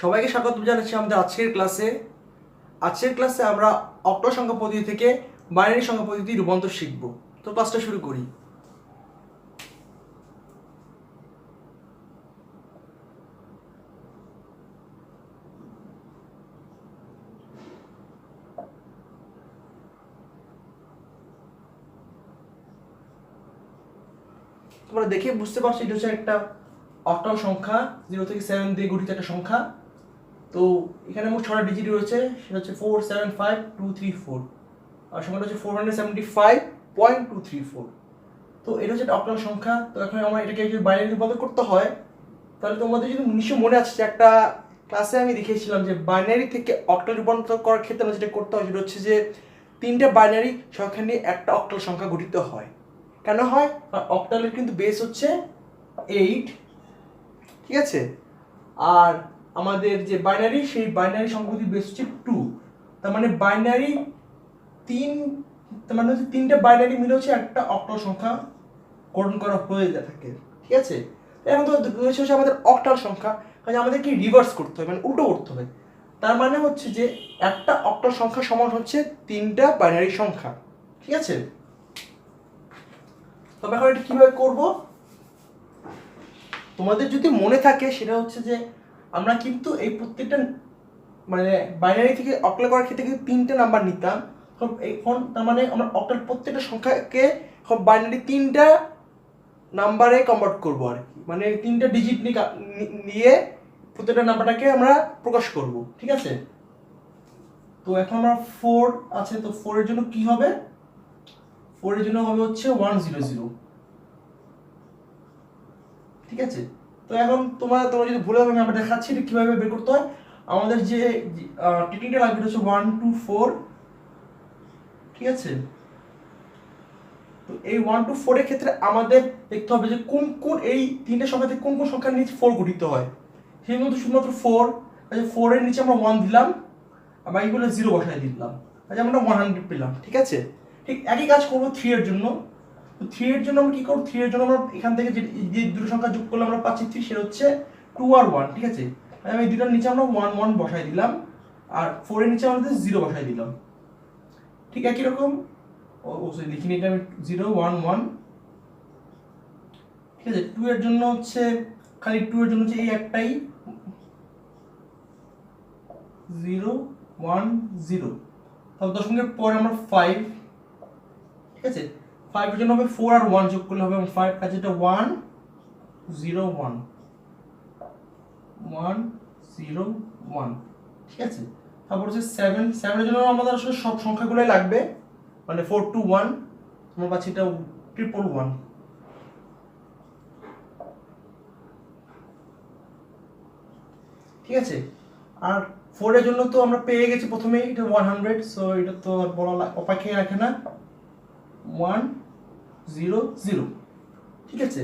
সবাইকে স্বাগত জানাচ্ছি আমাদের আজকের ক্লাসে আমরা অক্টাল সংখ্যা পদ্ধতি থেকে বাইনারি সংখ্যা পদ্ধতি রূপান্তর শিখব। তো ক্লাসটা শুরু করি। তোমরা দেখে বুঝতে পারছো এটা হচ্ছে একটা অক্টাল সংখ্যা, 0 থেকে 7 দিয়ে গঠিত একটা সংখ্যা। তো এখানে মোট 6টা ডিজিট রয়েছে, সেটা হচ্ছে 475234, আর সংখ্যাটা হচ্ছে 475.234। তো এটা হচ্ছে একটা অক্টাল সংখ্যা। তো এখন আমরা এটাকে যদি বাইনারি রূপান্তর করতে হয়, তাহলে তোমাদের যদি নিশ্চয় মনে আছে যে একটা ক্লাসে আমি দেখিয়েছিলাম যে বাইনারি থেকে অক্টাল রূপান্তর করার ক্ষেত্রে আমরা যেটা করতে হয় সেটা হচ্ছে যে 3টে বাইনারি সংখ্যা নিয়ে একটা অক্টাল সংখ্যা গঠিত হয়। কেন হয়? অক্টালের কিন্তু বেস হচ্ছে 8, ঠিক আছে, আর আমাদের যে বাইনারি সেই বাইনারি সংখ্যাটির বেস হচ্ছে 2। তার মানে বাইনারি 3, তার মানে হচ্ছে 3টে বাইনারি মিলে হচ্ছে একটা অক্টাল সংখ্যা গঠন করা হয়ে থাকে, ঠিক আছে। এখন তো রয়েছে হচ্ছে আমাদের অক্টাল সংখ্যা, কাজে আমাদেরকে রিভার্স করতে হবে, মানে উল্টো করতে হবে। তার মানে হচ্ছে যে একটা অক্টাল সংখ্যা সমান হচ্ছে 3টা বাইনারি সংখ্যা, ঠিক আছে। তবে এখন এটা কিভাবে করব? তোমাদের যদি মনে থাকে সেটা হচ্ছে যে আমরা কিন্তু এই প্রত্যেকটা মানে বাইনারি থেকে অক্টাল করার ক্ষেত্রে কিন্তু 3টে নাম্বার নিতাম। এখন তার মানে আমরা অক্টাল প্রত্যেকটা সংখ্যাকে বাইনারি 3টা নাম্বারে কনভার্ট করবো আর কি, মানে 3টা ডিজিট নিয়ে প্রত্যেকটা নাম্বারটাকে আমরা প্রকাশ করব, ঠিক আছে। তো এখন আমরা 4 আছে, তো 4 এর জন্য কি হবে? 4 এর জন্য হবে হচ্ছে 100, ঠিক আছে। তো এখন তোমরা যদি ভুলে যাবে, আমি আমরা দেখাচ্ছি এটা কিভাবে বের করতে হয়। আমাদের যে টেকনিকটা লাগবে হচ্ছে 1 2 4, ঠিক আছে। তো এই 1 2 4 এর ক্ষেত্রে আমাদের দেখতে হবে যে কোন কোন এই 3টে সংখ্যা থেকে কোন কোন সংখ্যার নিচে 4 গঠিত হয়। সেই মতো শুধুমাত্র 4, আচ্ছা 4 এর নিচে আমরা 1 দিলাম, আর বাকিগুলো 0 বসাই দিলাম, আচ্ছা আমরা 100 পেলাম, ঠিক আছে। ঠিক একই কাজ করব 3 এর জন্য। তো 3 এর জন্য আমরা কি করব? 3 এর জন্য আমরা এখান থেকে যে দুটো সংখ্যা যোগ করলে আমরা পাচ্ছি 3, সেটা হচ্ছে 2 আর 1, ঠিক আছে। আমি দুটোর নিচে আমরা 1 1 বসাই দিলাম, আর 4 এর নিচে আমরা 0 বসাই দিলাম, ঠিক একই রকম। লিখিনি এটা আমি 0 1 1, ঠিক আছে। 2 এর জন্য হচ্ছে খালি 2 এর জন্য হচ্ছে এই একটাই 0 1 0, তাহলে দশমিকের পরে আমরা 5, ঠিক আছে। 5 এর জন্য হবে 4 আর 1 যোগ করলে হবে 5, কাজে এটা 1 0 1 1 0 1, ঠিক আছে। তারপর হচ্ছে 7 এর জন্য আমাদের আসলে সব সংখ্যাগুলোই লাগবে, মানে 4 2 1, আমরা পাচ্ছি এটা 111, ঠিক আছে। আর 4 এর জন্য তো আমরা পেয়ে গেছি প্রথমেই এটা 100, সো এটা তো আর বলা অপেক্ষায় রাখে না, 1 0 0, ঠিক আছে।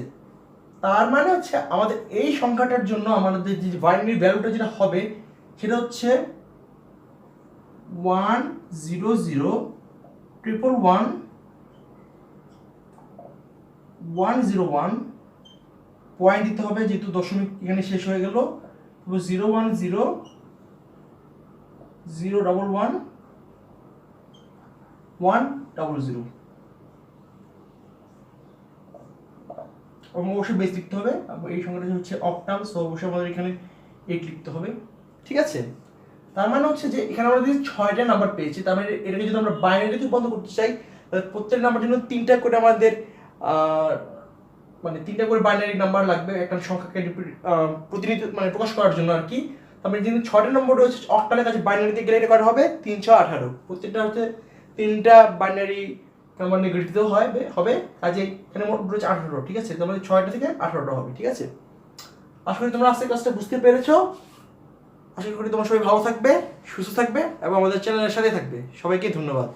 তার মানে হচ্ছে আমাদের এই সংখ্যাটার জন্য আমাদের যে বাইনারি ভ্যালুটা যেটা হবে সেটা হচ্ছে 1 0 0 111 101, পয়েন্ট দিতে হবে যেহেতু দশমিক এখানে শেষ হয়ে গেল। 0 1 0 0 11 1 0 0, অবশ্যই বেস লিখতে হবে। এই সংখ্যাটা হচ্ছে অক্টাল, সো অবশ্যই আমাদের এখানে 8 লিখতে হবে, ঠিক আছে। তার মানে হচ্ছে যে এখানে আমরা যদি 6টা নাম্বার পেয়েছি, তার মানে এটাকে যদি আমরা বাইনারিতে রূপান্তর করতে চাই, তাহলে প্রত্যেক নাম্বার জন্য 3টা করে আমাদের মানে 3টা করে বাইনারি নাম্বার লাগবে একটা সংখ্যাকে প্রতিনিধিত্ব মানে প্রকাশ করার জন্য আর কি। তারপরে যেহেতু 6টা নম্বর রয়েছে অক্টালের কাছে, বাইনারিতে গেলে এটা করা হবে 3 6 18, প্রত্যেকটা হচ্ছে 3টা বাইনারি নাম্বার নিয়ে গঠিত হবে, কাজে এখানে মোট রয়েছে 18, ঠিক আছে। তার মানে 6টা থেকে 18টা হবে, ঠিক আছে। আশা করি তোমরা আজকের ক্লাসটা বুঝতে পেরেছো। আশা করি তোমরা সবাই ভালো থাকবে, সুস্থ থাকবে এবং আমাদের চ্যানেলের সাথে থাকবে। সবাইকে ধন্যবাদ।